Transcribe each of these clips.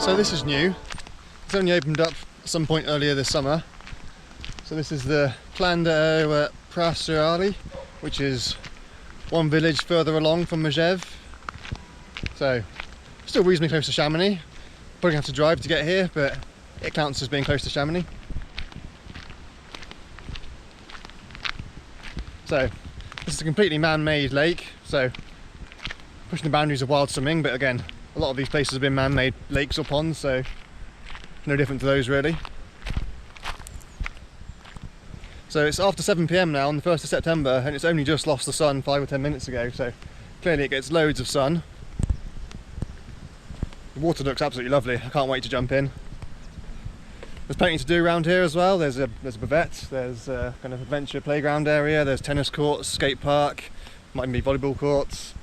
So this is new. It's only opened up at some point earlier this summer. So this is the plan d'eau at Praz sur Arly, which is one village further along from Megeve. So still reasonably close to Chamonix. Probably have to drive to get here, but it counts as being close to Chamonix. So this is a completely man-made lake, so pushing the boundaries of wild swimming, but again, a lot of these places have been man-made lakes or ponds, so no different to those really. So it's after 7 PM now on the 1st of September, and it's only just lost the sun 5 or 10 minutes ago, so clearly it gets loads of sun. The water looks absolutely lovely, I can't wait to jump in. There's plenty to do around here as well. There's a buvette, there's a kind of adventure playground area, there's tennis courts, skate park, might even be volleyball courts.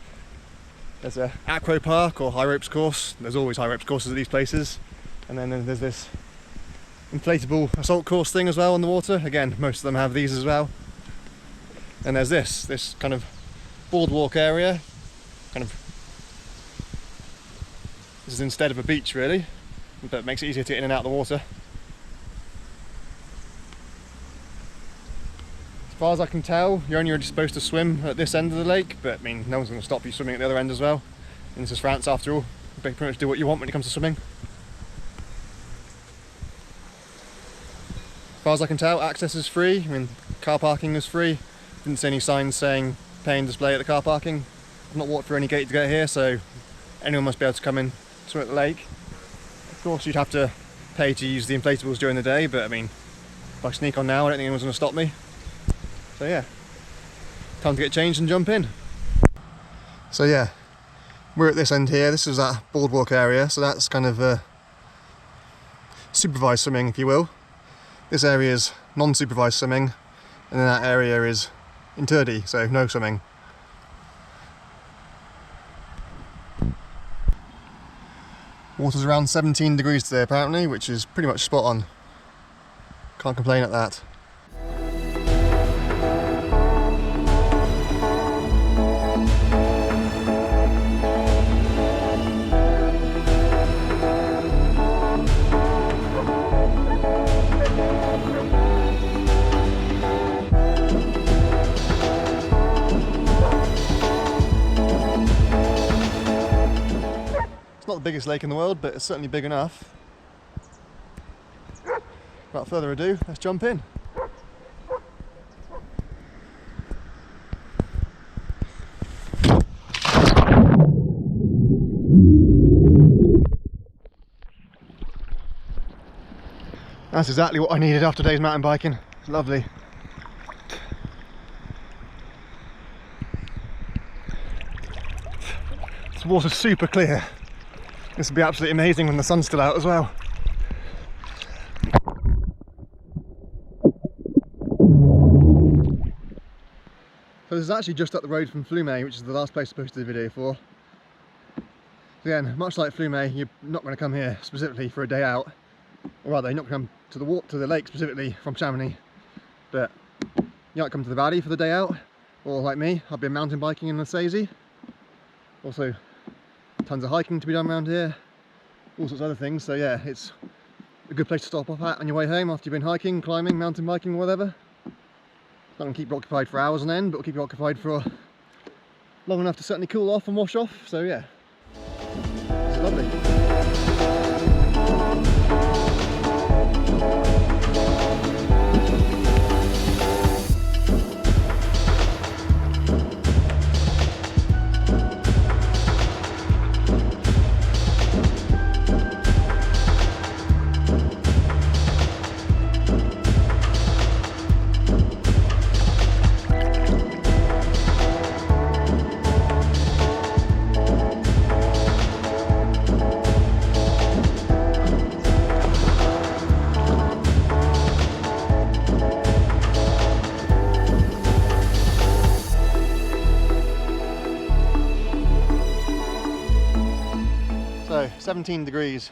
There's a acro park or high ropes course. There's always high ropes courses at these places. And then there's this inflatable assault course thing as well on the water. Again, most of them have these as well. And there's this kind of boardwalk area. This is instead of a beach really, but it makes it easier to get in and out of the water. As far as I can tell, you're only really supposed to swim at this end of the lake, but I mean, no one's going to stop you swimming at the other end as well. And this is France after all. You can pretty much do what you want when it comes to swimming. As far as I can tell, access is free. I mean, car parking is free. Didn't see any signs saying pay and display at the car parking. I've not walked through any gate to get here, so anyone must be able to come in, swim at the lake. Of course, you'd have to pay to use the inflatables during the day, but I mean, if I sneak on now, I don't think anyone's going to stop me. So yeah, time to get changed and jump in. So yeah, we're at this end here. This is that boardwalk area, so that's kind of supervised swimming, if you will. This area is non-supervised swimming, and then that area is interdit, so no swimming. Water's around 17 degrees today apparently, which is pretty much spot on. Can't complain at that. It's not the biggest lake in the world, but it's certainly big enough. Without further ado, let's jump in. That's exactly what I needed after today's mountain biking. It's lovely. This water's super clear. This will be absolutely amazing when the sun's still out as well. So this is actually just up the road from Flume, which is the last place I posted the video for. So again, much like Flume, you're not going to come here specifically for a day out. Or rather, you're not going to come to the lake specifically from Chamonix. But you might come to the valley for the day out. Or like me, I've been mountain biking in the Sazy. Also, tons of hiking to be done around here, all sorts of other things. So yeah, it's a good place to stop off at on your way home after you've been hiking, climbing, mountain biking, whatever. Not going to keep you occupied for hours on end, but will keep you occupied for long enough to certainly cool off and wash off. So yeah, it's lovely. So 17 degrees,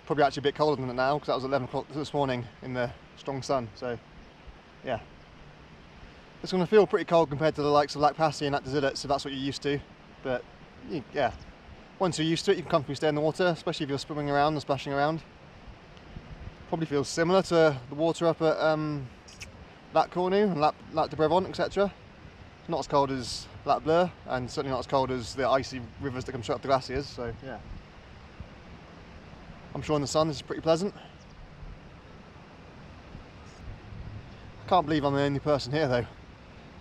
probably actually a bit colder than it now because that was 11 o'clock this morning in the strong sun. So yeah, it's going to feel pretty cold compared to the likes of Lac Passy and Lac des Ilettes if that's what you're used to, but yeah, once you're used to it, you can comfortably stay in the water, especially if you're swimming around and splashing around. Probably feels similar to the water up at Lac Cornu and Lac de Brevant, etc. It's not as cold as Lac Bleu, and certainly not as cold as the icy rivers that come straight up the glaciers, so yeah. I'm sure in the sun this is pretty pleasant. I can't believe I'm the only person here though.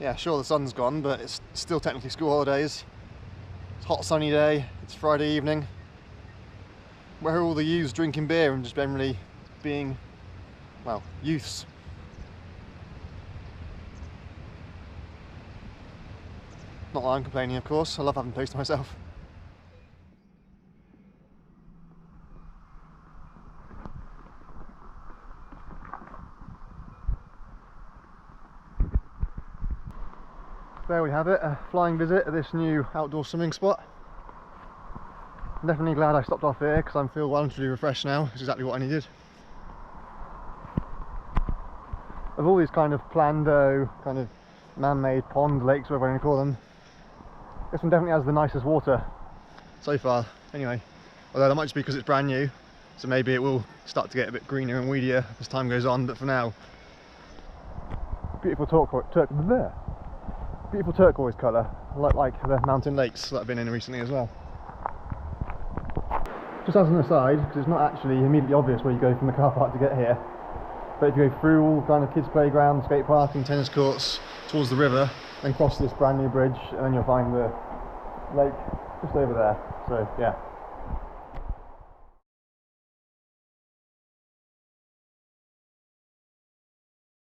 Yeah, sure the sun's gone, but it's still technically school holidays. It's a hot sunny day, it's Friday evening. Where are all the youths drinking beer and just generally being, well, youths? Not that I'm complaining, of course. I love having a place to myself. There we have it, a flying visit at this new outdoor swimming spot. I'm definitely glad I stopped off here because I feel well and truly refreshed now. It's exactly what I needed. Of all these kind of planned-o, kind of man-made pond lakes, whatever you want to call them, this one definitely has the nicest water so far, anyway. Although that might just be because it's brand new, so maybe it will start to get a bit greener and weedier as time goes on, but for now, beautiful turquoise colour, like the mountain lakes that I've been in recently as well. Just as an aside, because it's not actually immediately obvious where you go from the car park to get here, but if you go through all kind of kids' playground, skate park and tennis courts towards the river, then cross this brand new bridge, and then you'll find the lake just over there. So yeah.